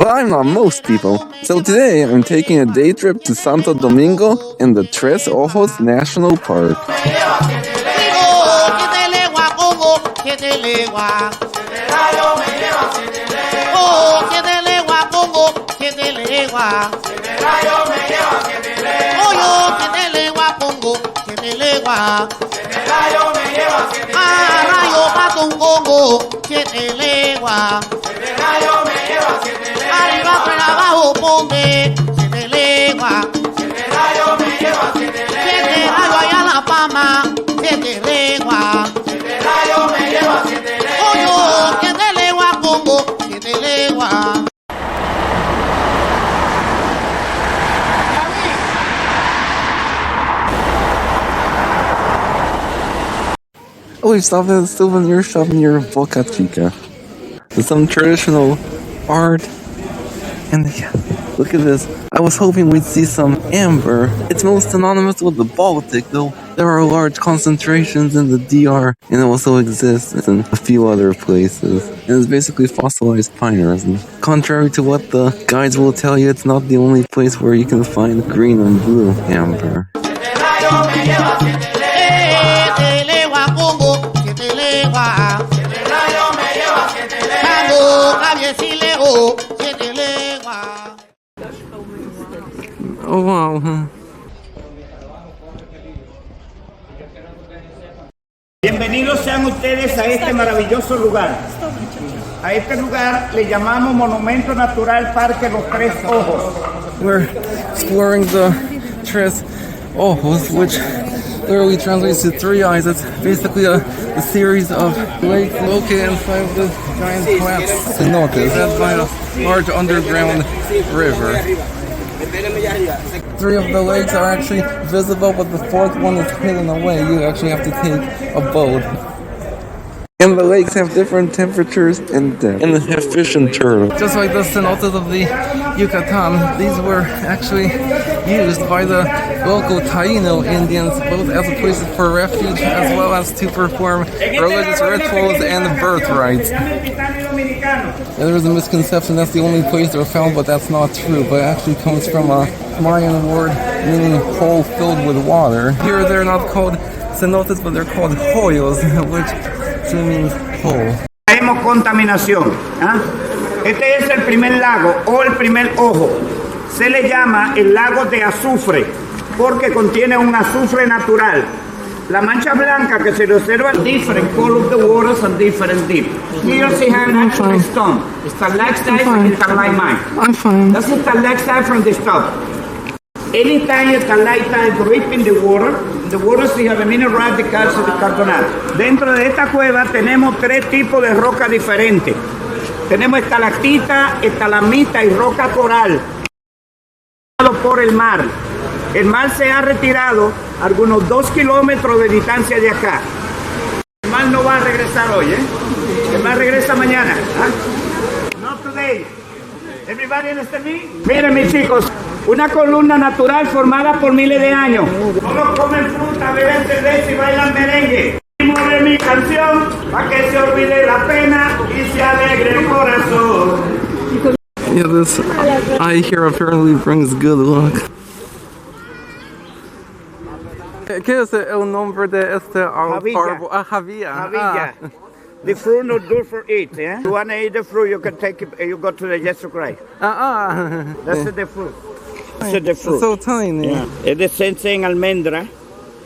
but I'm not most people. So today I'm taking a day trip to Santo Domingo in the Tres Ojos National Park. Arriba por abajo ponme 7 leguas. 7 rayos me lleva 7 leguas. 7 rayos allá en La Palma, 7 leguas. 7 rayos me lleva 7 leguas. Oye, 7 leguas pongo 7 leguas. Oh, we stopped at a souvenir shop near Boca Chica. There's some traditional art. And yeah, look at this. I was hoping we'd see some amber. It's most synonymous with the Baltic, though there are large concentrations in the DR, and it also exists in a few other places. And it's basically fossilized pine resin. Contrary to what the guides will tell you, it's not the only place where you can find green and blue amber. Oh wow. Bienvenidos sean ustedes a este maravilloso lugar. A este lugar le llamamos Monumento Natural Parque Los Tres Ojos. We're exploring the Tres Ojos, which literally translates to 3 eyes. It's basically a series of lakes located inside of this giant collapsed cenotes. That's by a large underground river. 3 of the lakes are actually visible, but the 4th one is hidden away. You actually have to take a boat. And the lakes have different temperatures and depth. And they have fish and turtles. Just like the cenotes of the Yucatan, these were actually used by the local Taino Indians, both as a place for refuge as well as to perform religious rituals and birth rites. There is a misconception that's the only place they're found, but that's not true. But it actually comes from a Mayan word meaning hole filled with water. Here they're not called cenotes, but they're called hoyos, which actually means hole. Tenemos contaminación. Este es el primer lago o el primer ojo. Se le llama el lago de azufre porque contiene un azufre natural. La mancha blanca que se le observa different color of the waters and different deep. Here she has natural stone. Stalactite and stalagmite. I'm fine. That's the stalactite from the top. Anytime a stalactite drip in the water she have a mineral radicals of the carbonate. Dentro de esta cueva tenemos 3 tipos de roca diferentes. Tenemos estalactita, estalamita y roca coral. Por el mar. El mar se ha retirado a algunos 2 kilómetros de distancia de acá. El mar no va a regresar hoy, ¿eh? El mar regresa mañana. Not today. Everybody understand me? Miren mis chicos, una columna natural formada por miles de años. Todos comen fruta, beben cerveza y bailan merengue. De mi canción, para que se olvide la pena y se alegre el corazón. Yeah, this eye here apparently brings good luck. ¿Qué es el nombre de este árbol? Javilla. Javilla. The fruit not good for eat, yeah? You want to eat the fruit, you can take it, you go to the Jesus Christ. That's the fruit. That's the fruit. It's so tiny. Yeah. Es de sense en almendra.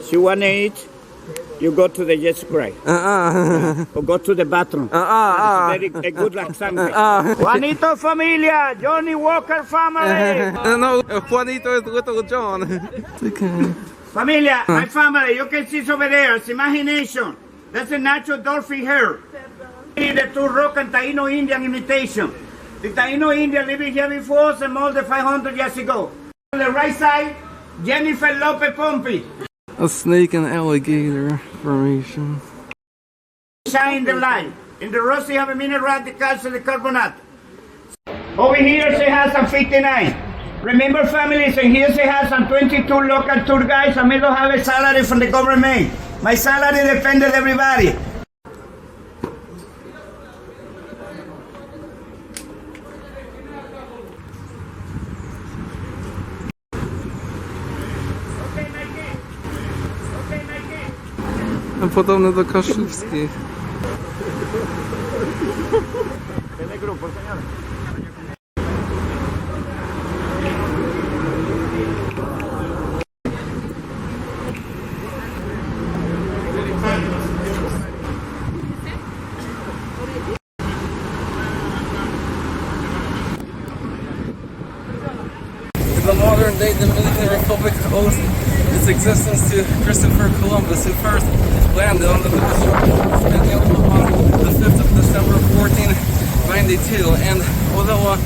If you want to eat, you go to the Jesus Christ. Or go to the bathroom. It's very good like something. Juanito familia, Johnny Walker family. No, Juanito is little John. Okay. Familia, my family, you can see over there, it's imagination. That's a natural dolphin hair. The 2 rock and Taino Indian imitation. The Taino Indian living here before us and more than 500 years ago. On the right side, Jennifer Lopez Pompi. A snake and alligator formation. Shine the light. In the rosy have a mineral radicals and the carbonate. Over here she has some 59. Remember families, and here she has some 22 local tour guides and we don't have a salary from the government. My salary depends on everybody. Podobny do kaszubskich. The modern-day Dominican Republic owes its existence to Christopher Columbus, who first landed on the Peninsula on the 5th of December 1492. And although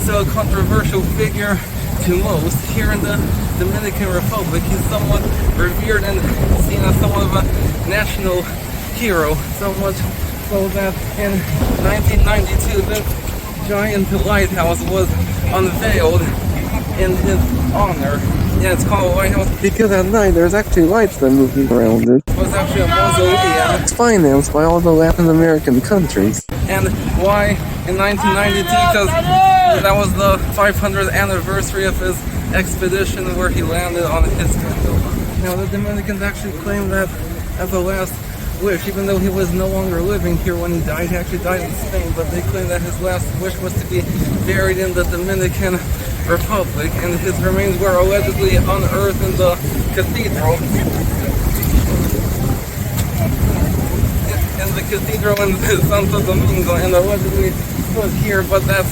still a controversial figure to most, here in the Dominican Republic, he's somewhat revered and seen as somewhat of a national hero. So much so that in 1992, this giant lighthouse was unveiled in his honor. Yeah, it's called a lighthouse because at night there's actually lights that move around it. It was actually a mausoleum. It's financed by all the Latin American countries. And why in 1992? Because that was the 500th anniversary of his expedition where he landed on his gondola. Now the Dominicans actually claim that as a last wish, even though he was no longer living here when he died, he actually died in Spain, but they claim that his last wish was to be buried in the Dominican Republic, and his remains were allegedly unearthed in the cathedral. In the cathedral in Santo Domingo, and allegedly put here, but that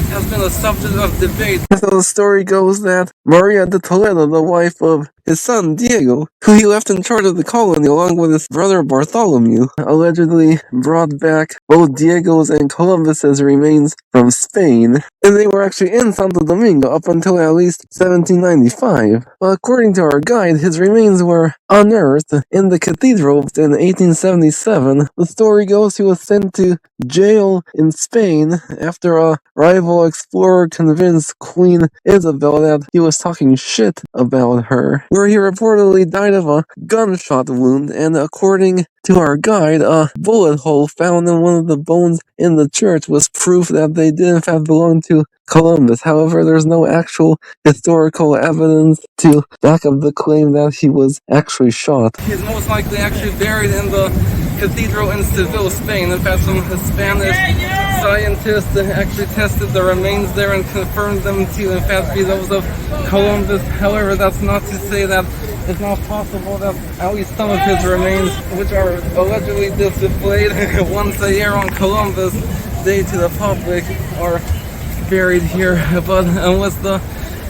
has been a subject of debate. So the story goes that Maria de Toledo, the wife of his son Diego, who he left in charge of the colony along with his brother Bartholomew, allegedly brought back both Diego's and Columbus's remains from Spain, and they were actually in Santo Domingo up until at least 1795. But according to our guide, his remains were unearthed in the cathedral in 1877. The story goes he was sent to jail in Spain after a rival explorer convinced Queen Isabel that he was talking shit about her, where he reportedly died of a gunshot wound, and according to our guide, a bullet hole found in one of the bones in the church was proof that they did in fact belong to Columbus. However, there's no actual historical evidence to back up the claim that he was actually shot. He's most likely actually buried in the cathedral in Seville, Spain. In fact, some Spanish scientists actually tested the remains there and confirmed them to in fact be those of Columbus. However, that's not to say that it's not possible that at least some of his remains, which are allegedly displayed once a year on Columbus Day to the public, are buried here. But unless the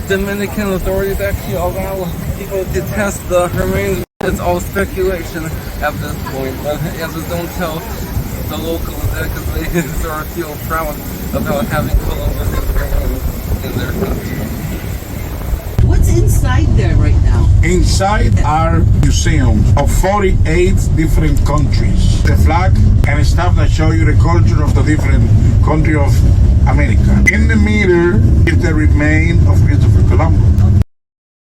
Dominican authorities actually allow people to test the remains, it's all speculation at this point. But just don't tell the locals that, because they sort of feel proud about having Columbus remains in their country. What's inside there right now? Inside are museums of 48 different countries. The flag and stuff that show you the culture of the different country of America. In the middle is the remain of Christopher Columbus.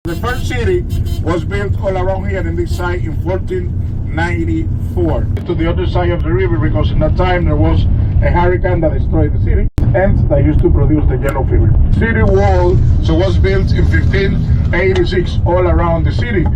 The first city was built all around here in this side in 1494. To the other side of the river, because in that time there was a hurricane that destroyed the city and that used to produce the yellow fever. City wall was built in 1586 all around the city.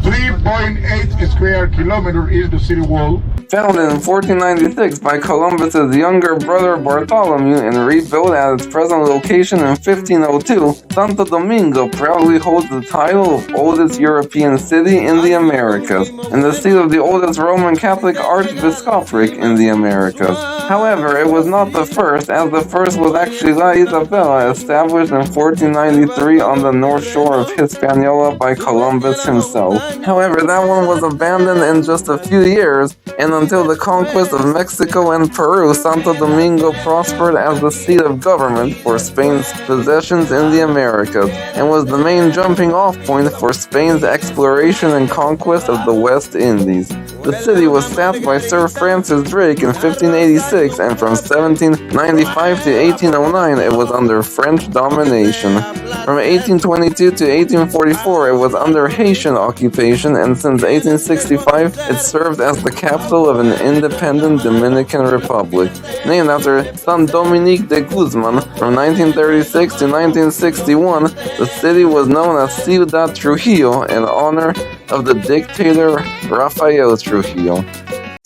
3.8 square kilometers is the city wall. Founded in 1496 by Columbus's younger brother Bartholomew and rebuilt at its present location in 1502, Santo Domingo proudly holds the title of oldest European city in the Americas and the seat of the oldest Roman Catholic archbishopric in the Americas. However, it was not the first, as the first was actually La Isabela, established in 1493 on the north shore of Hispaniola by Columbus himself. However, that one was abandoned in just a few years, and until the conquest of Mexico and Peru, Santo Domingo prospered as the seat of government for Spain's possessions in the Americas, and was the main jumping-off point for Spain's exploration and conquest of the West Indies. The city was staffed by Sir Francis Drake in 1586, and from 1795 to 1809 it was under French domination. From 1822 to 1844 it was under Haitian occupation, and since 1865 it served as the capital of an independent Dominican Republic. Named after San Dominique de Guzman, from 1936 to 1961 the city was known as Ciudad Trujillo in honor of the dictator Rafael Trujillo.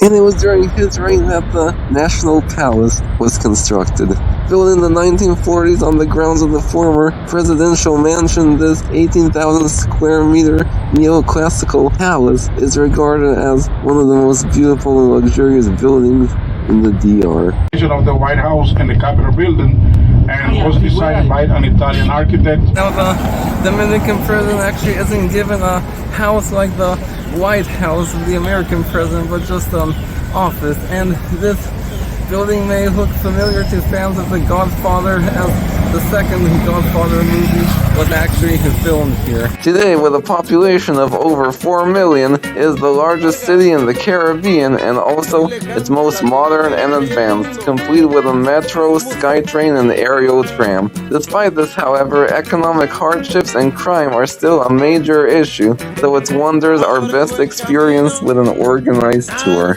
And it was during his reign that the National Palace was constructed. Built in the 1940s on the grounds of the former presidential mansion, this 18,000 square meter neoclassical palace is regarded as one of the most beautiful and luxurious buildings in the DR. Of the White House and the Capitol building, and was designed by an Italian architect. Now the Dominican president actually isn't given a house like the White House of the American president, but just an office. And this building may look familiar to fans of The Godfather, as the second Godfather movie was actually filmed here. Today, with a population of over 4 million, it is the largest city in the Caribbean and also its most modern and advanced, complete with a metro, SkyTrain, and aerial tram. Despite this, however, economic hardships and crime are still a major issue, so its wonders are best experienced with an organized tour.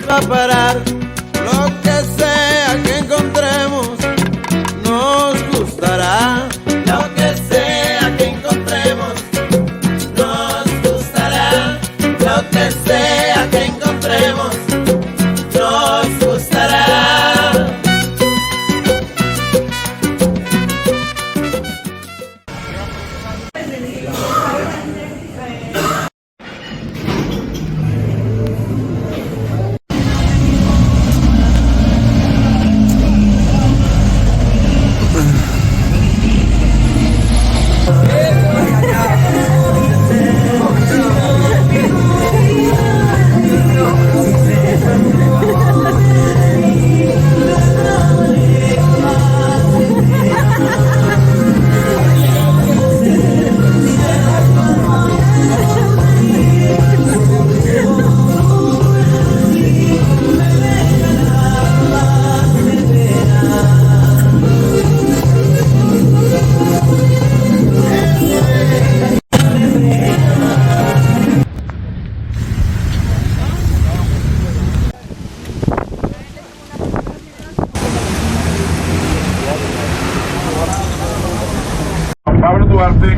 Pablo Duarte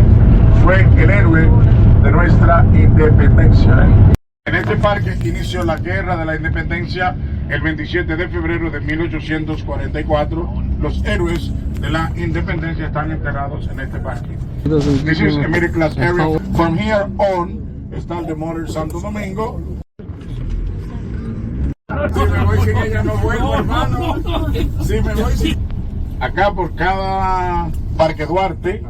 fue el héroe de nuestra independencia. En este parque inició la guerra de la independencia el 27 de febrero de 1844. Los héroes de la independencia están enterrados en este parque. This is a middle class area. From here on está el de Modern Santo Domingo. Si me voy sin ella no vuelvo, hermano. Si me voy sin... Acá por cada Parque Duarte,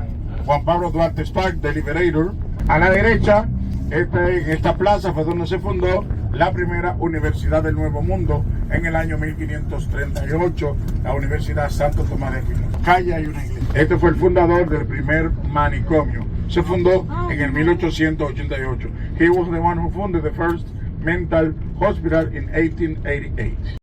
Juan Pablo Duarte Park, The Liberator. A la derecha, en esta plaza fue donde se fundó la primera Universidad del Nuevo Mundo en el año 1538, la Universidad Santo Tomás de Aquino. Calle hay una iglesia. Este fue el fundador del primer manicomio. Se fundó en el 1888. He was the one who founded the first mental hospital in 1888.